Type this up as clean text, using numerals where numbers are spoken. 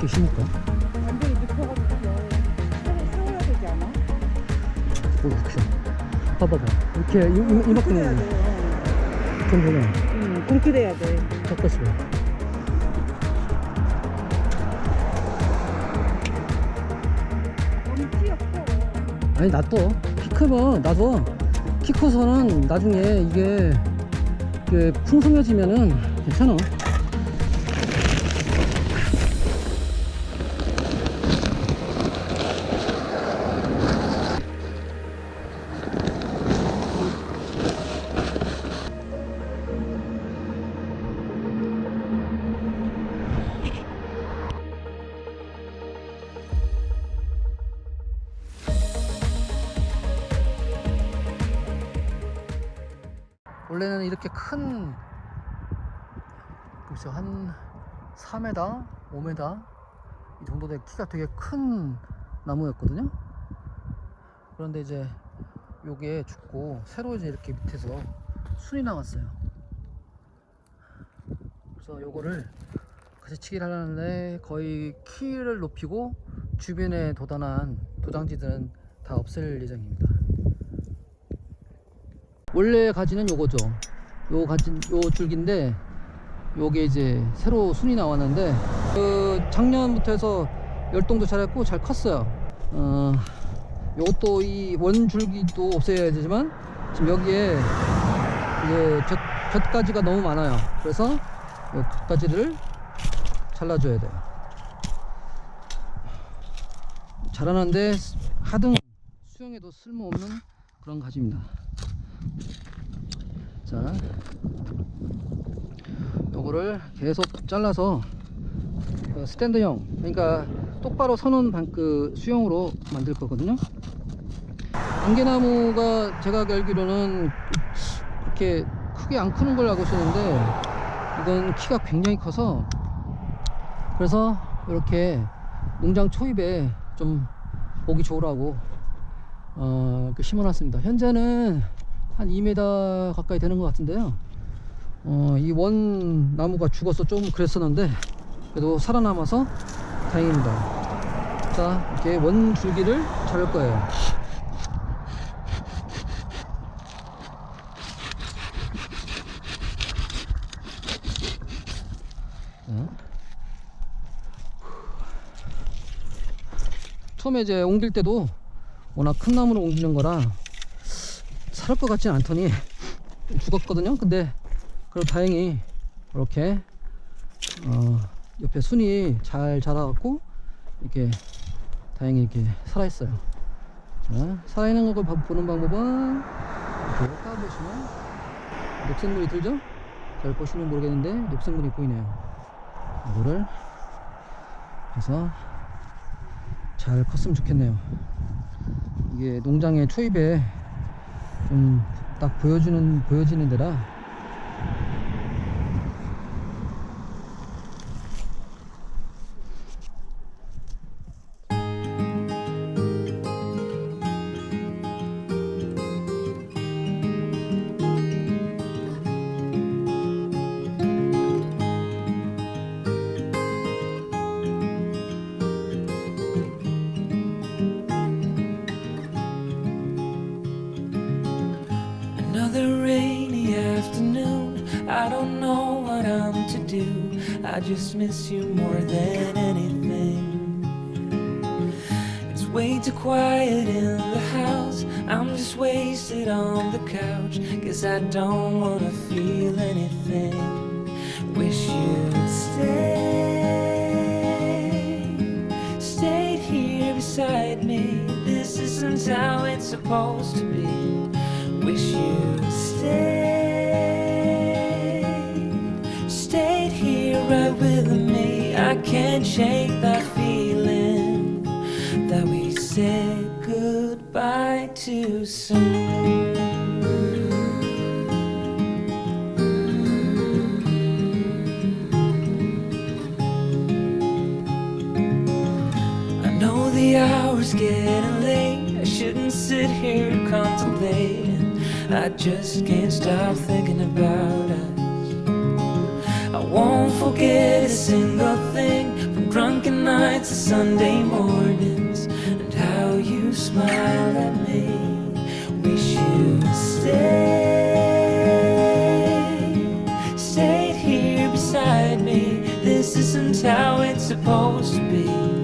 이렇게 심을까? 완전히 눕혀가지고 세워야 되지 않아? 오, 그쵸. 봐봐봐. 이렇게 이만큼 굵게 돼. 좀 되네. 굵게 돼야 돼. 섞었어. 너무 튀었어. 아니 놔둬. 키 크면 놔둬. 키 커서는 나중에 이게 풍성해지면은 괜찮아. 원래는 이렇게 큰, 글쎄 한 4m, 5m 이 정도 된 키가 되게 큰 나무였거든요. 그런데 이제 요게 죽고 새로 이제 이렇게 밑에서 순이 나왔어요. 그래서 요거를 같이 치기를 하려는데 거의 키를 높이고 주변에 도단한 도장지들은 다 없앨 예정입니다. 원래 가지는 요거죠. 요 줄기인데 요게 이제 새로 순이 나왔는데 작년부터 해서 열동도 잘했고 잘 컸어요. 요것도 이 원줄기도 없애야 되지만 지금 여기에 이제 곁가지가 너무 많아요. 그래서 요 곁가지를 잘라줘야 돼요. 자라는데 하등 수영에도 쓸모없는 그런 가지입니다. 자, 요거를 계속 잘라서 스탠드형, 그러니까 똑바로 서는 그 수영으로 만들 거거든요. 안개나무가 제가 알기로는 그렇게 크게 안 크는 걸 알고 있었는데 이건 키가 굉장히 커서, 그래서 이렇게 농장 초입에 좀 보기 좋으라고 이렇게 심어놨습니다. 현재는 한 2m 가까이 되는 것 같은데요. 이 원 나무가 죽어서 좀 그랬었는데 그래도 살아남아서 다행입니다. 자, 이렇게 원 줄기를 자를 거예요. 처음에 이제 옮길 때도 워낙 큰 나무를 옮기는 거라 살 것 같진 않더니 죽었거든요. 근데 그래도 다행히 이렇게 옆에 순이 잘 자라갖고 이렇게 다행히 이렇게 살아있어요. 자, 살아있는 걸 보는 방법은 이렇게 까보시면 녹색물이 들죠? 잘 보시면 모르겠는데 녹색물이 보이네요. 이거를 해서 잘 컸으면 좋겠네요. 이게 농장의 초입에 좀 딱 보여지는 데라. Another rainy afternoon, I don't know what I'm to do. I just miss you more than anything. It's way too quiet in the house, I'm just wasted on the couch. Guess I don't wanna feel anything. Wish you'd stayed here beside me. This isn't how it's supposed to be. Wish you stayed here right with me. I can't shake that feeling that we said goodbye too soon. I know the hour's getting late, I shouldn't sit here contemplating. I just can't stop thinking about us. I won't forget a single thing, from drunken nights to Sunday mornings, and how you smile at me. Wish you'd stayed here beside me. This isn't how it's supposed to be.